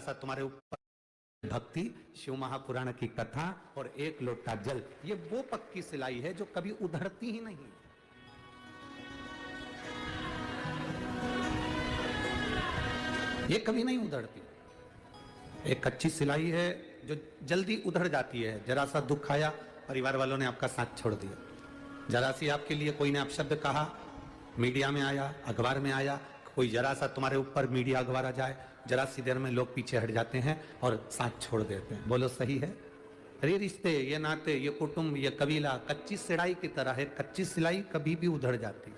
सा तुम्हारे ऊपर भक्ति, शिव महापुराण की कथा और एक लोटा जल, ये वो पक्की सिलाई है जो कभी उधड़ती ही नहीं। ये कभी नहीं उधड़ती। एक कच्ची सिलाई है जो जल्दी उधड़ जाती है। जरा सा दुख आया, परिवार वालों ने आपका साथ छोड़ दिया। जरा सी आपके लिए कोई ने अपशब्द कहा, मीडिया में आया, अखबार में आया, कोई जरा सा तुम्हारे ऊपर मीडिया अखबार आ जाए, जरा सी देर में लोग पीछे हट जाते हैं और साथ छोड़ देते हैं। बोलो सही है? अरे रिश्ते, ये नाते, ये कुटुंब, ये कबीला कच्ची सिलाई की तरह है। कच्ची सिलाई कभी भी उधड़ जाती है।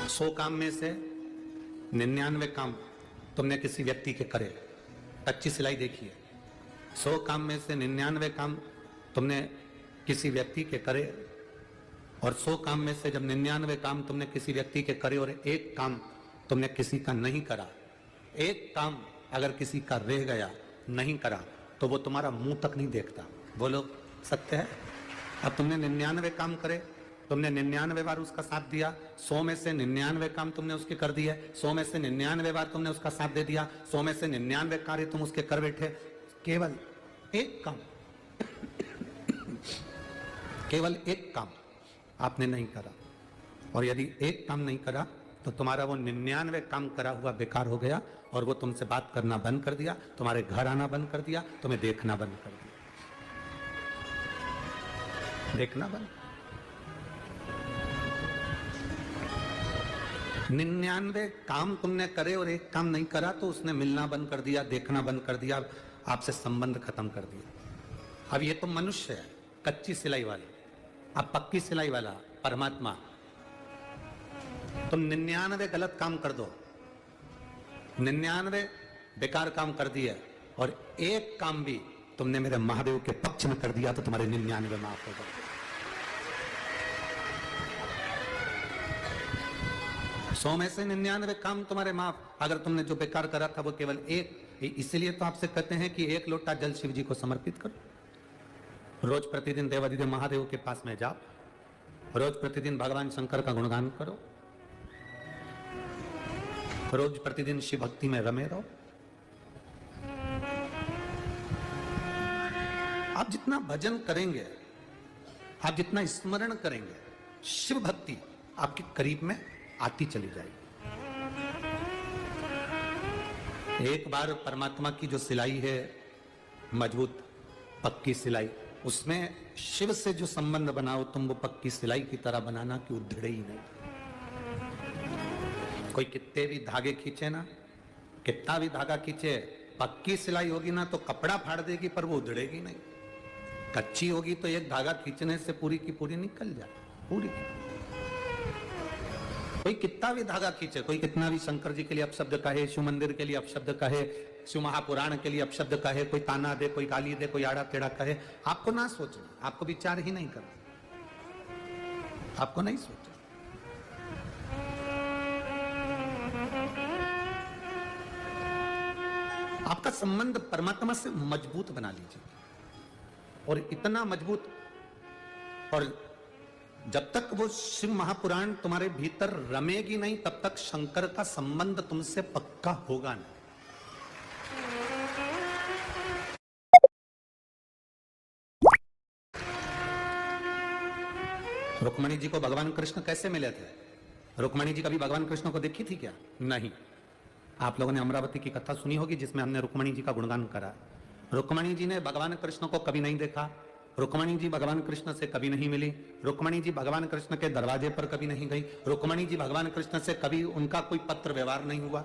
100 काम में से 99 काम तुमने किसी व्यक्ति के करे। कच्ची सिलाई देखिए, 100 काम में से 99 काम तुमने किसी व्यक्ति के करे, और 100 काम में से जब 99 काम तुमने किसी व्यक्ति के करे और एक काम तुमने किसी का नहीं करा, एक काम अगर किसी का रह गया, नहीं करा, तो वो तुम्हारा मुंह तक नहीं देखता। बोलो सत्य है? अब तुमने 99 काम करे, तुमने 99 बार उसका साथ दिया, 100 में से 99 काम तुमने उसके कर दिए, 100 में से 99 बार तुमने उसका साथ दे दिया, 100 में से 99 कार्य तुम उसके कर बैठे, केवल एक काम केवल एक काम आपने नहीं करा। और यदि एक काम नहीं करा तो तुम्हारा वो 99 काम करा हुआ बेकार हो गया, और वो तुमसे बात करना बंद कर दिया, तुम्हारे घर आना बंद कर दिया, तुम्हें देखना बंद कर दिया। देखना बंद। 99 काम तुमने करे और एक काम नहीं करा तो उसने मिलना बंद कर दिया, देखना बंद कर दिया, आपसे संबंध खत्म कर दिया। अब ये तो मनुष्य है, कच्ची सिलाई वाले। अब पक्की सिलाई वाला परमात्मा। तुम 99 गलत काम कर दो, 99 बेकार काम कर दिया, और एक काम भी तुमने मेरे महादेव के पक्ष में कर दिया तो तुम्हारे 99 माफ हो गए। 100 में से 99 काम तुम्हारे माफ। अगर तुमने जो बेकार करा था वो केवल एक। इसलिए तो आपसे कहते हैं कि एक लोटा जल शिव जी को समर्पित करो। रोज प्रतिदिन देवादिदेव महादेव के पास में जाओ, रोज प्रतिदिन भगवान शंकर का गुणगान करो, रोज प्रतिदिन शिव भक्ति में रमे रहो। आप जितना भजन करेंगे, आप जितना स्मरण करेंगे, शिव भक्ति आपके करीब में आती चली जाएगी। एक बार परमात्मा की जो सिलाई है, मजबूत पक्की सिलाई, उसमें शिव से जो संबंध बनाओ तुम, वो पक्की सिलाई की तरह बनाना कि उधड़े ही नहीं। कोई कितने भी धागे खींचे ना, कितना भी धागा खींचे, पक्की सिलाई होगी ना तो कपड़ा फाड़ देगी पर वो उधड़ेगी नहीं। कच्ची होगी तो एक धागा खींचने से पूरी की पूरी निकल जाए, पूरी की। कोई कितना भी धागा खींचे, कोई कितना भी शंकर जी के लिए अपशब्द कहे, शिव मंदिर के लिए अपशब्द कहे, शिव महापुराण के लिए अपशब्द कहे, कोई ताना दे, कोई गाली दे, कोई आड़ा टेढ़ा कहे, आपको ना सोचना, आपको विचार ही नहीं करना, आपको नहीं सोचना। आपका संबंध परमात्मा से मजबूत बना लीजिए, और इतना मजबूत, और जब तक वो शिव महापुराण तुम्हारे भीतर रमेगी नहीं तब तक शंकर का संबंध तुमसे पक्का होगा नहीं। रुक्मणी जी को भगवान कृष्ण कैसे मिले थे? रुक्मणी जी कभी भगवान कृष्ण को देखी थी क्या? नहीं। आप लोगों ने अमरावती की कथा सुनी होगी जिसमें हमने रुक्मणी जी का गुणगान करा। रुक्मणी जी ने भगवान कृष्ण को कभी नहीं देखा, रुक्मणी जी भगवान कृष्ण से कभी नहीं मिली, रुक्मणी जी भगवान कृष्ण के दरवाजे पर कभी नहीं गई, रुक्मणी जी भगवान कृष्ण से कभी उनका कोई पत्र व्यवहार नहीं हुआ,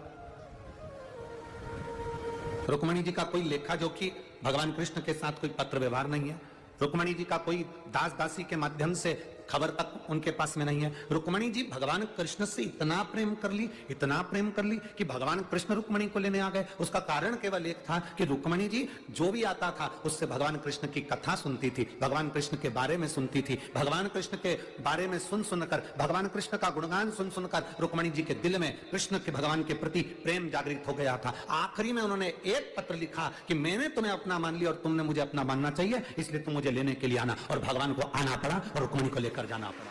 रुक्मणी जी का कोई लेखा जोखी भगवान कृष्ण के साथ कोई पत्र व्यवहार नहीं है, रुक्मणी जी का कोई दास दासी के माध्यम से खबर तक उनके पास में नहीं है। रुक्मणी जी भगवान कृष्ण से इतना प्रेम कर ली, इतना प्रेम कर ली कि भगवान कृष्ण रुक्मणी को लेने आ गए। उसका कारण केवल एक था कि रुक्मणी जी जो भी आता था उससे भगवान कृष्ण की कथा सुनती थी, भगवान कृष्ण के बारे में सुनती थी, भगवान कृष्ण के बारे में सुन सुनकर, भगवान कृष्ण का गुणगान सुन सुनकर रुक्मणी जी के दिल में कृष्ण के भगवान के प्रति प्रेम जागृत हो गया था। आखिरी में उन्होंने एक पत्र लिखा कि मैंने तुम्हें अपना मान लिया और तुमने मुझे अपना मानना चाहिए, इसलिए तुम मुझे लेने के लिए आना। और भगवान को आना पड़ा और रुक्मणी को कर जाना पड़ा।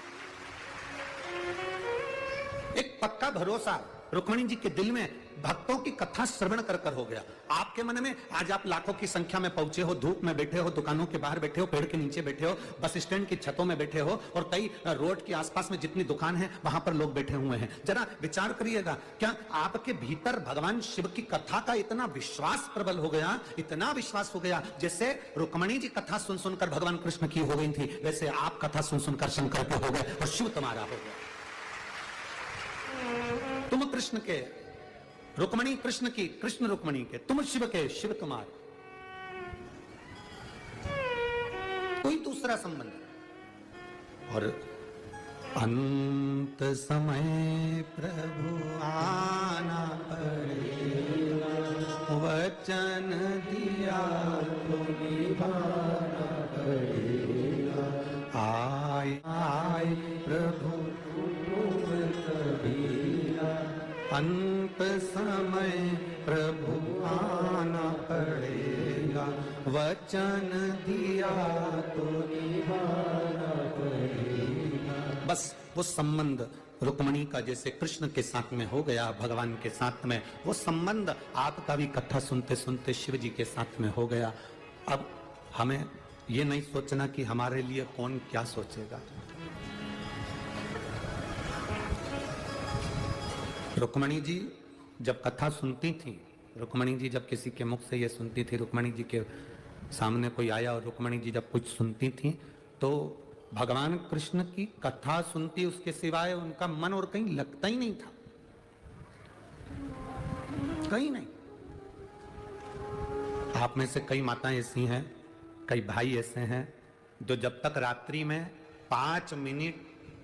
एक पक्का भरोसा रुक्मिणी जी के दिल में भक्तों की कथा श्रवण कर कर हो गया। आपके मन में आज आप लाखों की संख्या में पहुंचे हो, धूप में बैठे हो, दुकानों के बाहर बैठे हो, पेड़ के नीचे बैठे हो, बस स्टैंड की छतों में बैठे हो, और कई रोड के आसपास में जितनी दुकान है वहां पर लोग बैठे हुए हैं। जरा विचार करिएगा, क्या आपके भीतर भगवान शिव की कथा का इतना विश्वास प्रबल हो गया, इतना विश्वास हो गया, जैसे रुक्मिणी जी कथा सुन सुनकर भगवान कृष्ण की हो गई थी, वैसे आप कथा सुन सुनकर शंकर के हो गए और शिव तुम्हारा हो गया। तुम कृष्ण के, रुक्मिणी कृष्ण की, कृष्ण रुक्मिणी के, तुम शिव के, शिव तुम्हारे, कोई दूसरा संबंध। और अंत समय प्रभु आना पड़ेगा, वचन दिया तो निभाना पड़ेगा, आए आए प्रभु अंत समय प्रभु आना पड़ेगा, वचन दिया तो निभाना पड़ेगा। बस वो संबंध रुक्मिणी का जैसे कृष्ण के साथ में हो गया, भगवान के साथ में, वो संबंध आपका भी कथा सुनते सुनते शिव जी के साथ में हो गया। अब हमें ये नहीं सोचना कि हमारे लिए कौन क्या सोचेगा। रुक्मिणी जी जब कथा सुनती थी, रुक्मिणी जी जब किसी के मुख से ये सुनती थी, रुक्मिणी जी के सामने कोई आया और रुक्मिणी जी जब कुछ सुनती थी तो भगवान कृष्ण की कथा सुनती, उसके सिवाय उनका मन और कहीं लगता ही नहीं था, कहीं नहीं। आप में से कई माताएं ऐसी हैं, कई भाई ऐसे हैं जो जब तक रात्रि में 5 मिनट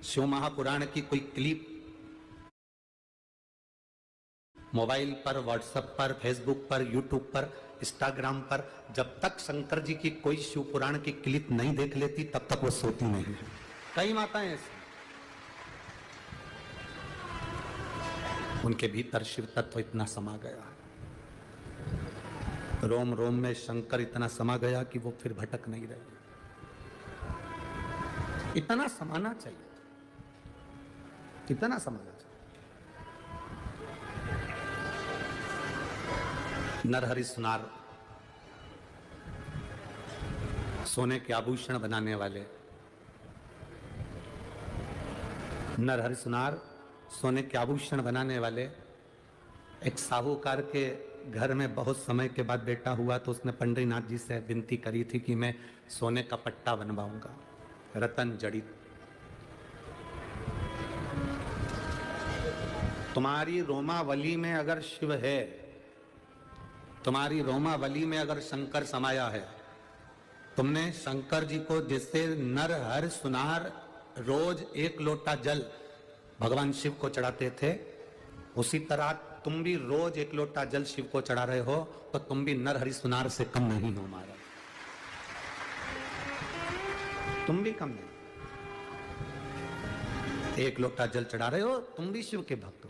शिव महापुराण की कोई क्लिप मोबाइल पर, व्हाट्सएप पर, फेसबुक पर, यूट्यूब पर, इंस्टाग्राम पर, जब तक शंकर जी की कोई शिव पुराण की क्लिप नहीं देख लेती तब तक वो सोती नहीं है। कई माताएं ऐसी, उनके भीतर शिव तत्व इतना समा गया है, रोम रोम में शंकर इतना समा गया कि वो फिर भटक नहीं रहे। इतना समाना चाहिए, इतना समाना चाहिए। नरहरि सुनार, सोने के आभूषण बनाने वाले नरहरि सुनार, सोने के आभूषण बनाने वाले, एक साहूकार के घर में बहुत समय के बाद बेटा हुआ तो उसने पंडरीनाथ जी से विनती करी थी कि मैं सोने का पट्टा बनवाऊंगा, रतन जड़ित। तुम्हारी रोमावली में अगर शिव है, तुम्हारी रोमावली में अगर शंकर समाया है, तुमने शंकर जी को जैसे नर हर सुनार रोज 1 लोटा जल भगवान शिव को चढ़ाते थे, उसी तरह तुम भी रोज 1 लोटा जल शिव को चढ़ा रहे हो, तो तुम भी नर हरि सुनार से कम नहीं हो महाराज, तुम भी कम नहीं। 1 लोटा जल चढ़ा रहे हो, तुम भी शिव के भक्त हो।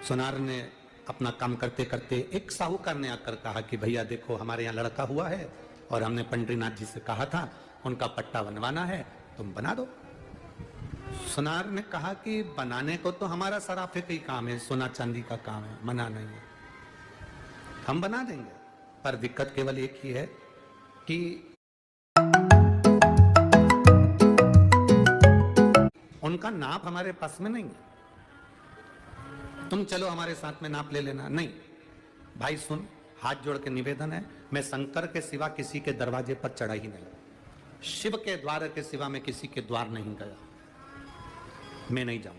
सुनार ने अपना काम करते करते एक साहूकार ने आकर कहा कि भैया देखो हमारे यहाँ लड़का हुआ है और हमने पंडरीनाथ जी से कहा था उनका पट्टा बनवाना है, तुम बना दो। सुनार ने कहा कि बनाने को तो हमारा सराफे का ही काम है, सोना चांदी का काम है, मना नहीं है, हम बना देंगे, पर दिक्कत केवल एक ही है कि उनका नाप हमारे पास में नहीं है। तुम चलो हमारे साथ में नाप ले लेना। नहीं भाई सुन, हाथ जोड़ के निवेदन है, मैं शंकर के सिवा किसी के दरवाजे पर चढ़ा ही नहीं, शिव के द्वार के सिवा मैं किसी के द्वार नहीं गया, मैं नहीं जाऊं,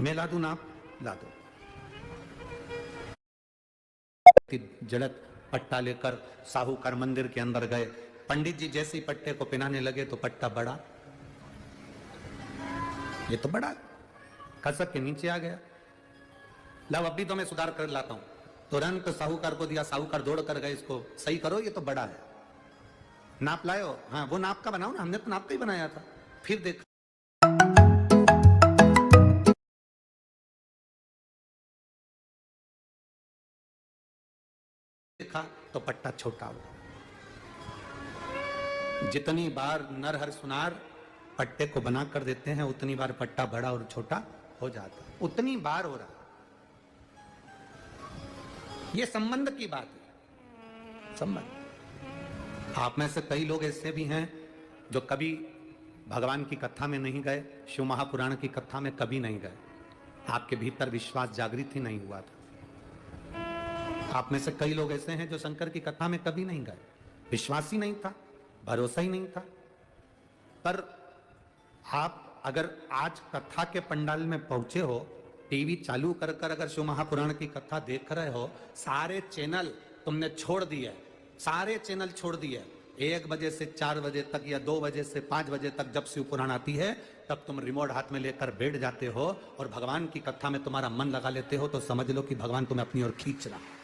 मैं ला दूं नाप, ला दो। जड़त पट्टा लेकर साहूकार मंदिर के अंदर गए, पंडित जी जैसे ही पट्टे को पहनाने लगे तो पट्टा बढ़ा, ये तो बड़ा, खसक के नीचे आ गया। लाओ अभी तो मैं सुधार कर लाता हूं, तुरंत साहूकार को दिया, साहूकार दौड़ कर गए, इसको सही करो, ये तो बड़ा है। नाप लायो? हाँ वो नाप का बनाओ ना, हमने तो नाप का ही बनाया था। फिर देखा तो पट्टा छोटा हुआ। जितनी बार नर हर सुनार पट्टे को बना कर देते हैं उतनी बार पट्टा बड़ा और छोटा हो जाता है, उतनी बार हो रहा है। ये संबंध की बात है, संबंध। आप में से कई लोग ऐसे भी हैं जो कभी भगवान की कथा में नहीं गए, शिव महापुराण की कथा में कभी नहीं गए, आपके भीतर विश्वास जागृत ही नहीं हुआ था। आप में से कई लोग ऐसे हैं जो शंकर की कथा में कभी नहीं गए, विश्वास ही नहीं था, भरोसा ही नहीं था। पर आप अगर आज कथा के पंडाल में पहुंचे हो, टीवी चालू कर कर अगर शिव महापुराण की कथा देख रहे हो, सारे चैनल तुमने छोड़ दिए, सारे चैनल छोड़ दिए, 1 बजे से 4 बजे तक या 2 बजे से 5 बजे तक जब शिव पुराण आती है, तब तुम रिमोट हाथ में लेकर बैठ जाते हो और भगवान की कथा में तुम्हारा मन लगा लेते हो, तो समझ लो कि भगवान तुम्हें अपनी ओर खींच रहा है,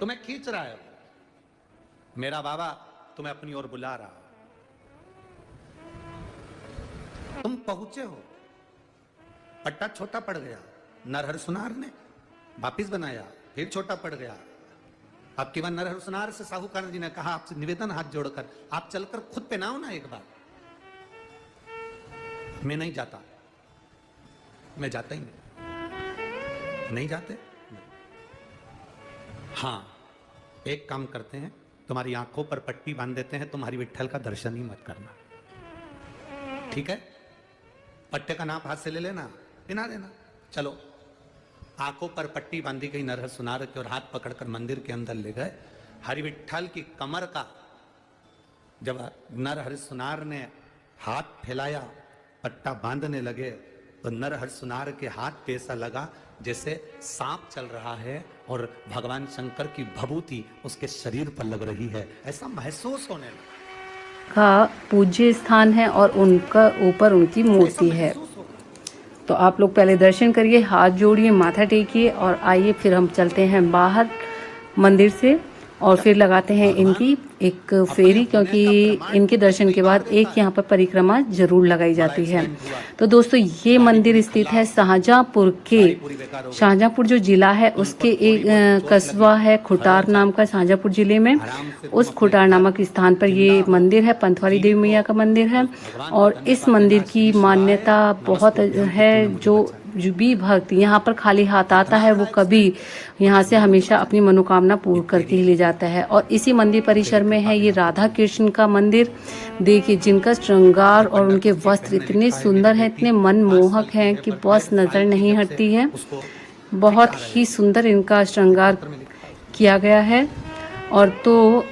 तुम्हें खींच रहा है। मेरा बाबा तुम्हें अपनी ओर बुला रहा है। तुम पहुंचे हो, पट्टा छोटा पड़ गया, नरहर सुनार ने वापिस बनाया, फिर छोटा पड़ गया। अब की बार नरहर सुनार से साहूकार जी ने कहा, आपसे निवेदन हाथ जोड़कर आप चलकर खुद पहनाओ ना एक बार। मैं नहीं जाता, मैं जाता ही नहीं जाते। हाँ, एक काम करते हैं, तुम्हारी आंखों पर पट्टी बांध देते हैं, तुम्हारी विट्ठल का दर्शन ही मत करना, ठीक है? पट्टे का नाप हाथ से ले लेना, पिना देना। चलो, आंखों पर पट्टी बांधी गई नरहर सुनार की और हाथ पकड़कर मंदिर के अंदर ले गए। हरि विट्ठल की कमर का जब नरहर सुनार ने हाथ फैलाया, पट्टा बांधने लगे, तो नरहर सुनार के हाथ पे ऐसा लगा जैसे सांप चल रहा है और भगवान शंकर की भभूति उसके शरीर पर लग रही है, ऐसा महसूस होने लगा। का पूज्य स्थान है और उनका ऊपर उनकी मूर्ति है। तो आप लोग पहले दर्शन करिए, हाथ जोड़िए, माथा टेकिए और आइए, फिर हम चलते हैं बाहर मंदिर से और फिर लगाते हैं इनकी एक फेरी, क्योंकि इनके दर्शन के बाद एक यहाँ पर परिक्रमा जरूर लगाई जाती है। तो दोस्तों, ये मंदिर स्थित है शाहजहाँपुर के, शाहजहाँपुर जो जिला है उसके एक कस्बा है खुटार नाम का, शाहजहाँपुर जिले में। उस खुटार नामक स्थान पर ये मंदिर है, पंथवाली देवी मैया का मंदिर है। और इस मंदिर की मान्यता बहुत है, जो भी भक्त यहाँ पर खाली हाथ आता है वो कभी यहाँ से हमेशा अपनी मनोकामना पूर्ण करके ही ले जाता है। और इसी मंदिर परिसर में है ये राधा कृष्ण का मंदिर। देखिए, जिनका श्रृंगार और उनके वस्त्र इतने सुंदर हैं, इतने मनमोहक हैं कि बस नजर नहीं हटती है। बहुत ही सुंदर इनका श्रृंगार किया गया है। और तो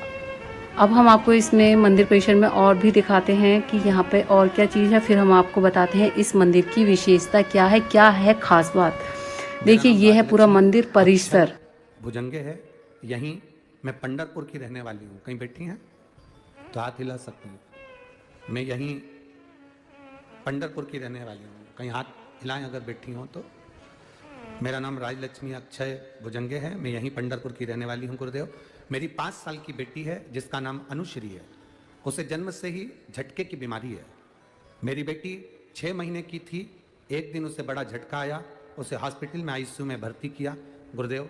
अब हम आपको इसमें मंदिर परिसर में और भी दिखाते हैं कि यहाँ पे और क्या चीज़ है, फिर हम आपको बताते हैं इस मंदिर की विशेषता क्या है खास बात। देखिए, ये है पूरा मंदिर परिसर। भुजंगे है, यहीं मैं पंढरपुर की रहने वाली हूँ। कहीं बैठी हैं तो हाथ हिला सकती हूँ। मैं यहीं पंढरपुर की रहने वाली हूँ, कहीं हाथ हिलाएं अगर बैठी हो तो। मेरा नाम राजलक्ष्मी अक्षय भुजंगे है, मैं यहीं पंढरपुर की रहने वाली हूँ गुरुदेव। मेरी 5 साल की बेटी है जिसका नाम अनुश्री है। उसे जन्म से ही झटके की बीमारी है। मेरी बेटी 6 महीने की थी, एक दिन उसे बड़ा झटका आया, उसे हॉस्पिटल में आईसीयू में भर्ती किया गुरुदेव।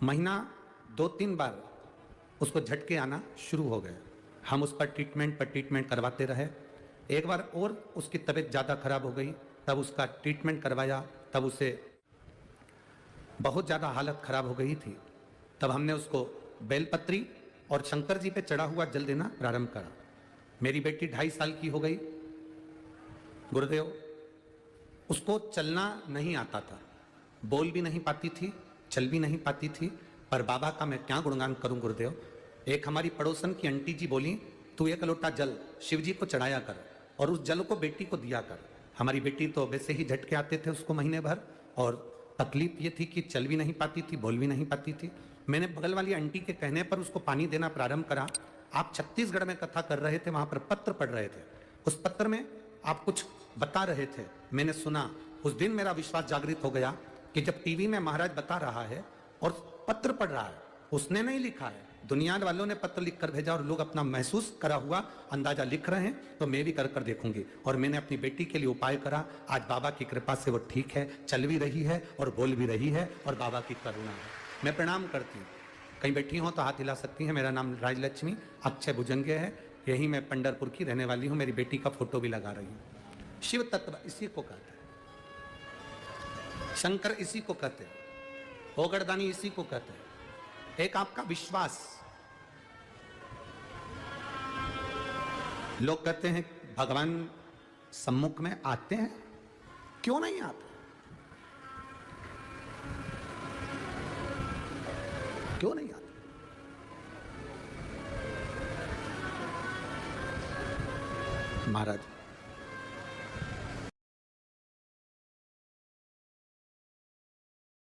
महीना 2-3 बार उसको झटके आना शुरू हो गए। हम उस पर ट्रीटमेंट करवाते रहे। एक बार और उसकी तबीयत ज़्यादा खराब हो गई, तब उसका ट्रीटमेंट करवाया, तब उसे बहुत ज़्यादा हालत खराब हो गई थी। तब हमने उसको बेलपत्री और शंकर जी पे चढ़ा हुआ जल देना प्रारंभ करा। मेरी बेटी 2.5 साल की हो गई गुरुदेव। उसको चलना नहीं आता था, बोल भी नहीं पाती थी, चल भी नहीं पाती थी। पर बाबा का मैं क्या गुणगान करूं गुरुदेव। एक हमारी पड़ोसन की आंटी जी बोली, तू 1 लोटा जल शिव जी को चढ़ाया कर और उस जल को बेटी को दिया कर। हमारी बेटी तो वैसे ही झटके आते थे उसको महीने भर, और तकलीफ ये थी कि चल भी नहीं पाती थी, बोल भी नहीं पाती थी। मैंने बगल वाली आंटी के कहने पर उसको पानी देना प्रारंभ करा। आप छत्तीसगढ़ में कथा कर रहे थे, वहां पर पत्र पढ़ रहे थे, उस पत्र में आप कुछ बता रहे थे, मैंने सुना। उस दिन मेरा विश्वास जागृत हो गया कि जब टीवी में महाराज बता रहा है और पत्र पढ़ रहा है, उसने नहीं लिखा है, दुनिया वालों ने पत्र लिख कर भेजा और लोग अपना महसूस करा हुआ अंदाजा लिख रहे हैं, तो मैं भी कर कर देखूंगी। और मैंने अपनी बेटी के लिए उपाय करा। आज बाबा की कृपा से वो ठीक है, चल भी रही है और बोल भी रही है, और बाबा की करुणा है। मैं प्रणाम करती हूँ। कहीं बैठी हो तो हाथ हिला सकती हैं। मेरा नाम राजलक्ष्मी अक्षय भुजंगे है, यही मैं पंढरपुर की रहने वाली हूँ। मेरी बेटी का फोटो भी लगा रही हूँ। शिव तत्व इसी को कहते हैं, शंकर इसी को कहते हैं, होगड़दानी इसी को कहते हैं। एक आपका विश्वास। लोग कहते हैं भगवान सम्मुख में आते हैं, क्यों नहीं आते? क्यों नहीं आते? महाराज